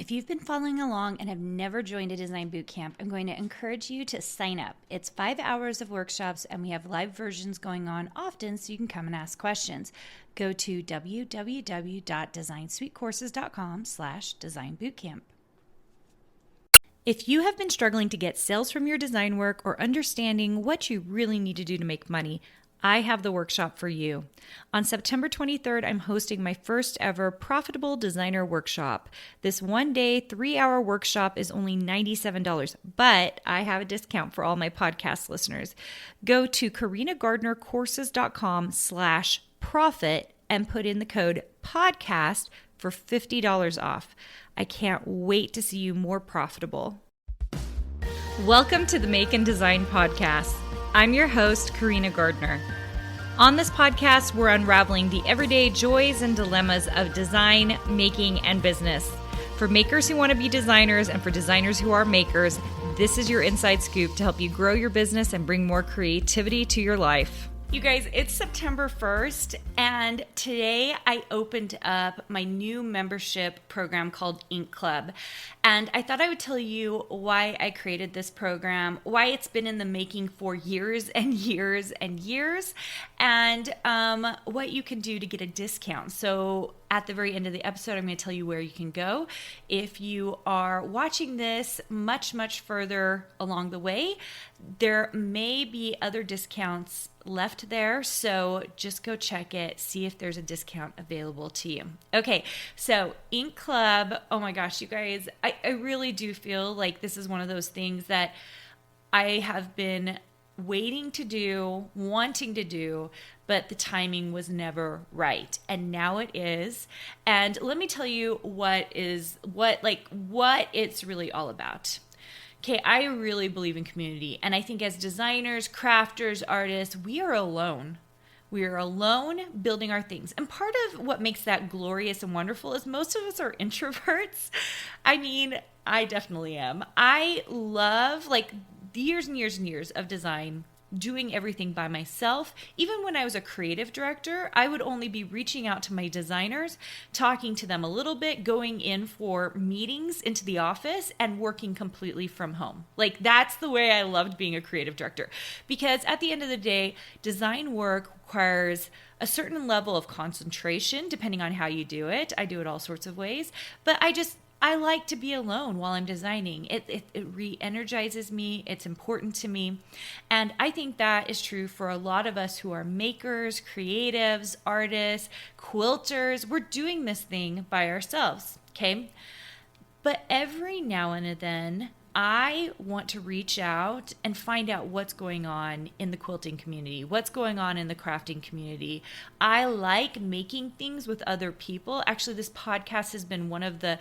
If you've been following along and have never joined a design boot camp, I'm going to encourage you to sign up. It's 5 hours of workshops and we have live versions going on often so you can come and ask questions. Go to www.designsweetcourses.com/designbootcamp. If you have been struggling to get sales from your design work or understanding what you really need to do to make money, I have the workshop for you. On September 23rd, I'm hosting my first ever Profitable Designer Workshop. This 1-day, 3-hour workshop is only $97, but I have a discount for all my podcast listeners. Go to carinagardnercourses.com/profit and put in the code podcast for $50 off. I can't wait to see you more profitable. Welcome to the Make and Design Podcast. I'm your host, Carina Gardner. On this podcast, we're unraveling the everyday joys and dilemmas of design, making, and business. For makers who want to be designers and for designers who are makers, this is your inside scoop to help you grow your business and bring more creativity to your life. You guys, it's September 1st, and today I opened up my new membership program called Ink Club. And I thought I would tell you why I created this program, why it's been in the making for years and years and years, and what you can do to get a discount. So at the very end of the episode, I'm going to tell you where you can go. If you are watching this much, much further along the way, there may be other discounts left there. So just go check it, see if there's a discount available to you. Okay, so Ink Club, oh my gosh, you guys, I really do feel like this is one of those things that I have been waiting to do, wanting to do, but the timing was never right. And now it is. And let me tell you what it's really all about. Okay, I really believe in community. And I think as designers, crafters, artists, we are alone. We are alone building our things. And part of what makes that glorious and wonderful is most of us are introverts. I mean, I definitely am. I love years and years and years of design, doing everything by myself. Even when I was a creative director, I would only be reaching out to my designers, talking to them a little bit, going in for meetings into the office and working completely from home. Like that's the way I loved being a creative director, because at the end of the day, design work requires a certain level of concentration depending on how you do it. I do it all sorts of ways, but I like to be alone while I'm designing. It re-energizes me. It's important to me. And I think that is true for a lot of us who are makers, creatives, artists, quilters. We're doing this thing by ourselves, okay? But every now and then, I want to reach out and find out what's going on in the quilting community, what's going on in the crafting community. I like making things with other people. Actually, this podcast has been one of the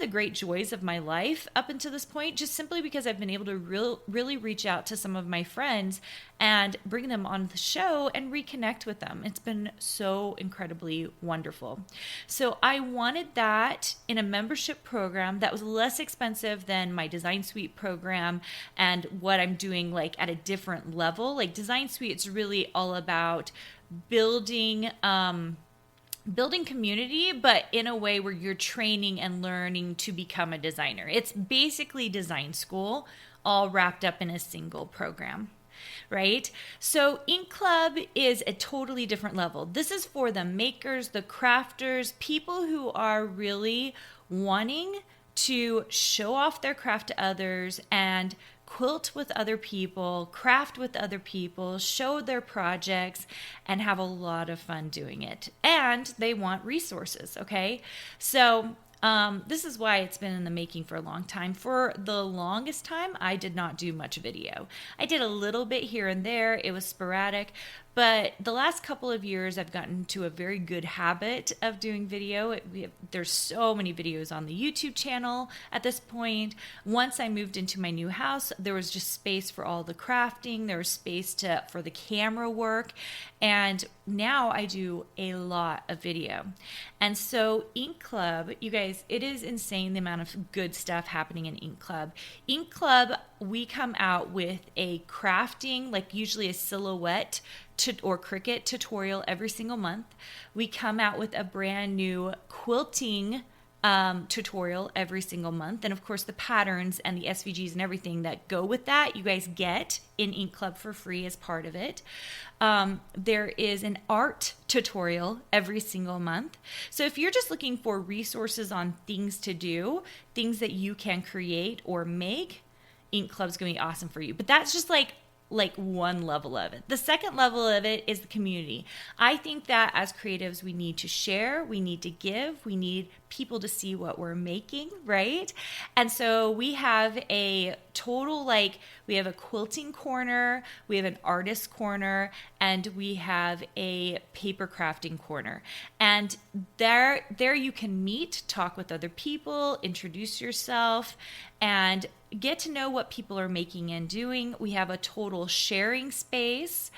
great joys of my life up until this point, just simply because I've been able to really reach out to some of my friends and bring them on the show and reconnect with them. It's been so incredibly wonderful. So I wanted that in a membership program that was less expensive than my Design Suite program and what I'm doing like at a different level. Like Design Suite, it's really all about building community, but in a way where you're training and learning to become a designer. It's basically design school all wrapped up in a single program. Right? So Ink Club is a totally different level. This is for the makers, the crafters, people who are really wanting to show off their craft to others and quilt with other people, craft with other people, show their projects, and have a lot of fun doing it. And they want resources, okay? So this is why it's been in the making for a long time. For the longest time, I did not do much video. I did a little bit here and there. It was sporadic. But the last couple of years, I've gotten to a very good habit of doing video. There's so many videos on the YouTube channel at this point. Once I moved into my new house, there was just space for all the crafting. There was space for the camera work. And now I do a lot of video. And so Ink Club, you guys, it is insane the amount of good stuff happening in Ink Club. Ink Club, we come out with a crafting, like usually a silhouette or Cricut tutorial every single month. We come out with a brand new quilting tutorial every single month. And of course, the patterns and the SVGs and everything that go with that, you guys get in Ink Club for free as part of it. There is an art tutorial every single month. So if you're just looking for resources on things to do, things that you can create or make, Ink Club's gonna be awesome for you. But that's just like one level of it. The second level of it is the community. I think that as creatives, we need to share, we need to give, we need people to see what we're making, right? And so we have a total, we have a quilting corner, we have an artist corner, and we have a paper crafting corner. And there you can meet, talk with other people, introduce yourself, and get to know what people are making and doing. We have a total sharing space.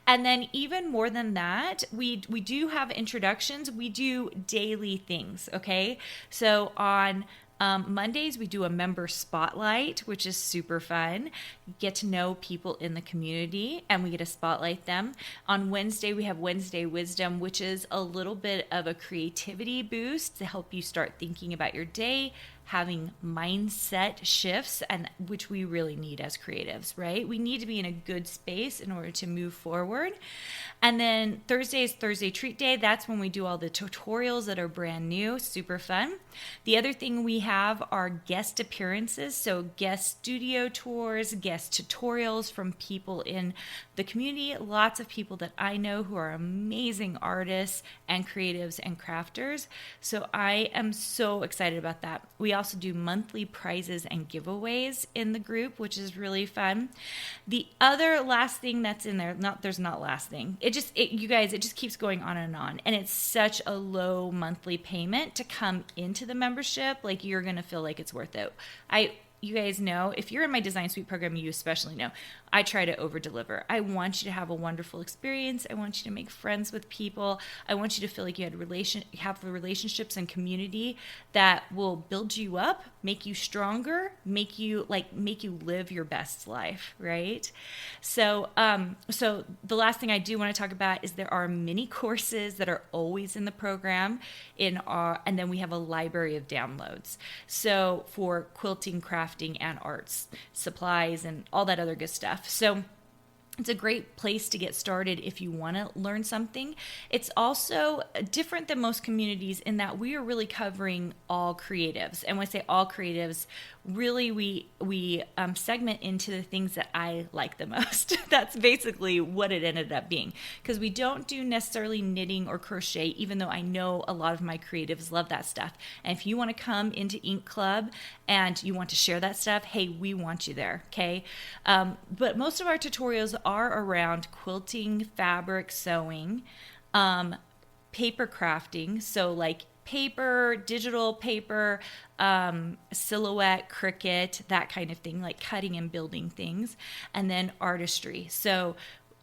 And then even more than that, we do have introductions. We do daily things, okay? So on Mondays, we do a member spotlight, which is super fun. Get to know people in the community and we get to spotlight them. On Wednesday, we have Wednesday Wisdom, which is a little bit of a creativity boost to help you start thinking about your day, having mindset shifts, and which we really need as creatives, right? We need to be in a good space in order to move forward. And then Thursday is Thursday Treat Day. That's when we do all the tutorials that are brand new, super fun. The other thing we have are guest appearances, so guest studio tours, guest tutorials from people in the community. Lots of people that I know who are amazing artists and creatives and crafters. So I am so excited about that. We also do monthly prizes and giveaways in the group, which is really fun. The other last thing that's in there, there's not last thing. You guys, it just keeps going on. And it's such a low monthly payment to come into the membership. Like, you're going to feel like it's worth it. You guys know, if you're in my Design Suite program, you especially know, I try to over deliver. I want you to have a wonderful experience. I want you to make friends with people. I want you to feel like you have the relationships and community that will build you up, make you stronger, make you live your best life, right? So the last thing I do want to talk about is there are mini courses that are always in the program and then we have a library of downloads. So for quilting, crafting, and arts, supplies, and all that other good stuff. So it's a great place to get started if you want to learn something. It's also different than most communities in that we are really covering all creatives. And when I say all creatives, really we segment into the things that I like the most. That's basically what it ended up being. Because we don't do necessarily knitting or crochet, even though I know a lot of my creatives love that stuff. And if you want to come into Ink Club and you want to share that stuff, hey, we want you there, okay? But most of our tutorials are around quilting, fabric, sewing, paper crafting, so like paper, digital paper, silhouette, Cricut, that kind of thing, like cutting and building things, and then artistry. So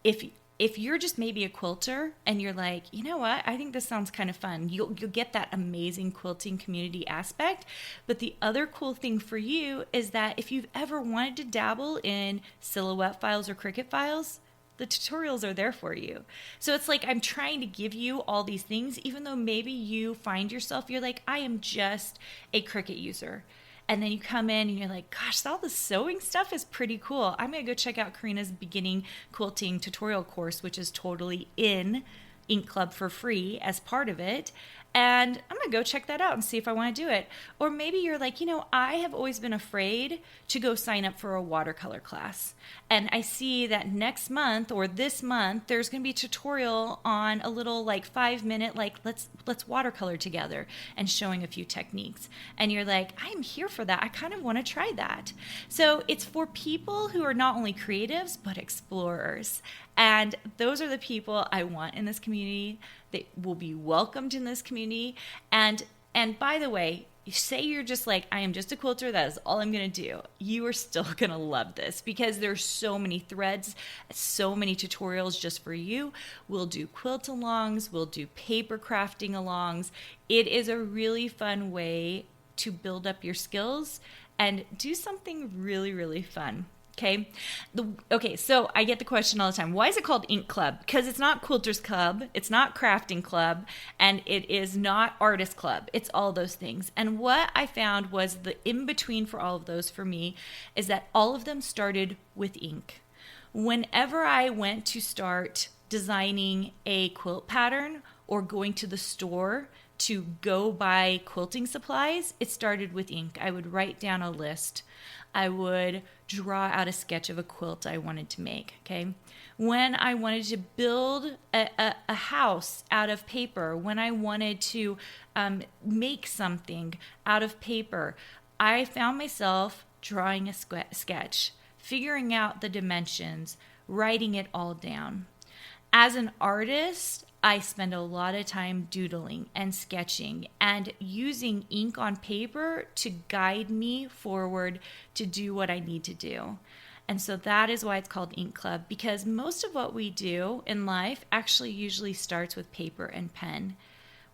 if you're just maybe a quilter and you're like, you know what, I think this sounds kind of fun, you'll get that amazing quilting community aspect. But the other cool thing for you is that if you've ever wanted to dabble in silhouette files or Cricut files, the tutorials are there for you. So it's like I'm trying to give you all these things, even though maybe you find yourself, you're like, I am just a Cricut user. And then you come in and you're like, gosh, all the sewing stuff is pretty cool. I'm going to go check out Carina's beginning quilting tutorial course, which is totally in Ink Club for free as part of it. And I'm going to go check that out and see if I want to do it. Or maybe you're like, I have always been afraid to go sign up for a watercolor class. And I see that next month or this month, there's going to be a tutorial on a little 5-minute, let's watercolor together and showing a few techniques. And you're like, I'm here for that. I kind of want to try that. So it's for people who are not only creatives, but explorers. And those are the people I want in this community. They will be welcomed in this community. And by the way, say you're just like, I am just a quilter, that is all I'm going to do. You are still going to love this because there's so many threads, so many tutorials just for you. We'll do quilt alongs, we'll do paper crafting alongs. It is a really fun way to build up your skills and do something really, really fun. Okay, so I get the question all the time, why is it called Ink Club? Because it's not Quilters Club, it's not Crafting Club, and it is not Artist Club. It's all those things. And what I found was the in-between for all of those for me is that all of them started with ink. Whenever I went to start designing a quilt pattern or going to the store to go buy quilting supplies, it started with ink. I would write down a list. I would draw out a sketch of a quilt I wanted to make, okay? When I wanted to build a house out of paper, when I wanted to make something out of paper, I found myself drawing a sketch, figuring out the dimensions, writing it all down. As an artist, I spend a lot of time doodling and sketching and using ink on paper to guide me forward to do what I need to do. And so that is why it's called Ink Club, because most of what we do in life actually usually starts with paper and pen.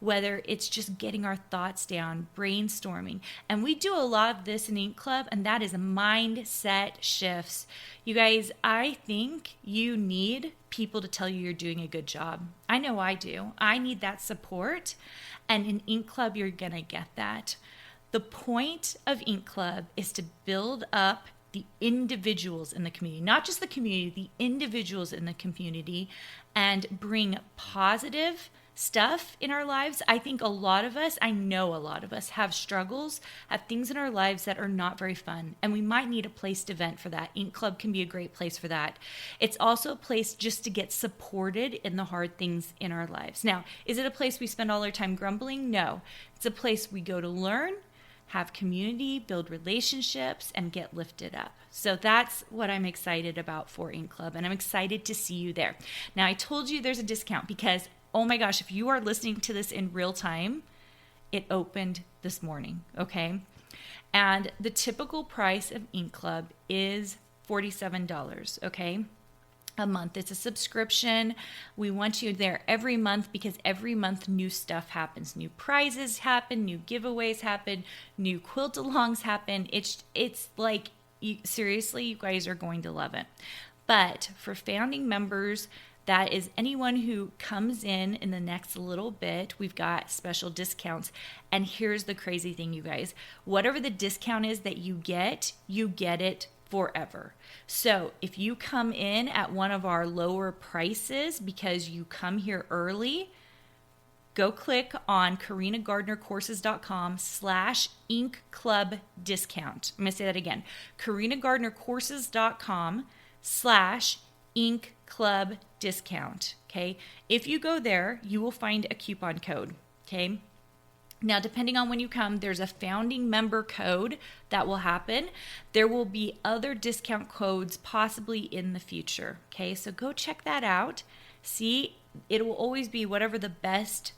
Whether it's just getting our thoughts down, brainstorming. And we do a lot of this in Ink Club, and that is mindset shifts. You guys, I think you need people to tell you you're doing a good job. I know I do. I need that support. And in Ink Club, you're going to get that. The point of Ink Club is to build up the individuals in the community, not just the community, the individuals in the community, and bring positive stuff in our lives. I think a lot of us, I know a lot of us have struggles, have things in our lives that are not very fun, and we might need a place to vent for that. Ink Club can be a great place for that. It's also a place just to get supported in the hard things in our lives. Now, is it a place we spend all our time grumbling? No. It's a place we go to learn, have community, build relationships, and get lifted up. So that's what I'm excited about for Ink Club, and I'm excited to see you there. Now, I told you there's a discount because oh my gosh, if you are listening to this in real time, it opened this morning, okay? And the typical price of Ink Club is $47, okay? A month. It's a subscription. We want you there every month because every month new stuff happens. New prizes happen, new giveaways happen, new quilt-alongs happen. It's like, seriously, you guys are going to love it. But for founding members, that is anyone who comes in the next little bit, we've got special discounts. And here's the crazy thing, you guys. Whatever the discount is that you get it forever. So if you come in at one of our lower prices because you come here early, go click on carinagardnercourses.com/Ink Club discount. I'm going to say that again. carinagardnercourses.com/Ink Club discount. Okay. If you go there, you will find a coupon code. Okay. Now, depending on when you come, there's a founding member code that will happen. There will be other discount codes possibly in the future. Okay. So go check that out. See, it will always be whatever the best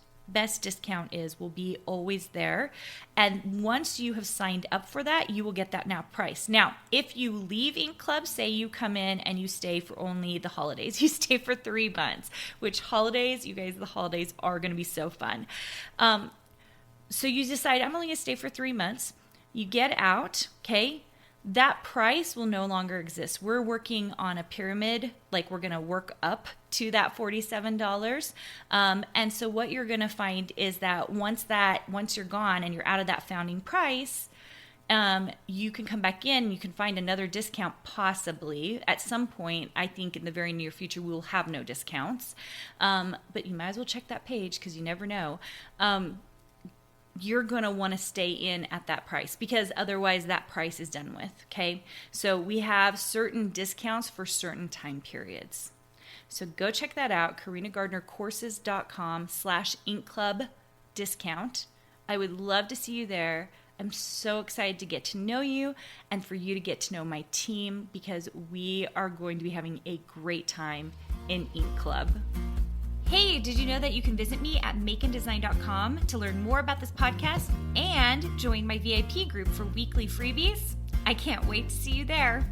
discount is will be always there. And once you have signed up for that, you will get that now price. Now, if you leave Ink Club, say you come in and you stay for only the holidays, you stay for 3 months, which holidays, you guys, the holidays are going to be so fun. So you decide, I'm only going to stay for 3 months. You get out, okay? That price will no longer exist. We're working on a pyramid, like we're going to work up to that $47. And so what you're going to find is that once you're gone and you're out of that founding price, you can come back in, you can find another discount possibly. At some point, I think in the very near future, we will have no discounts. But you might as well check that page because you never know. You're going to want to stay in at that price because otherwise that price is done with, okay? So we have certain discounts for certain time periods. So go check that out, carinagardnercourses.com/Ink Club discount. I would love to see you there. I'm so excited to get to know you and for you to get to know my team because we are going to be having a great time in Ink Club. Hey, did you know that you can visit me at makeanddesign.com to learn more about this podcast and join my VIP group for weekly freebies? I can't wait to see you there.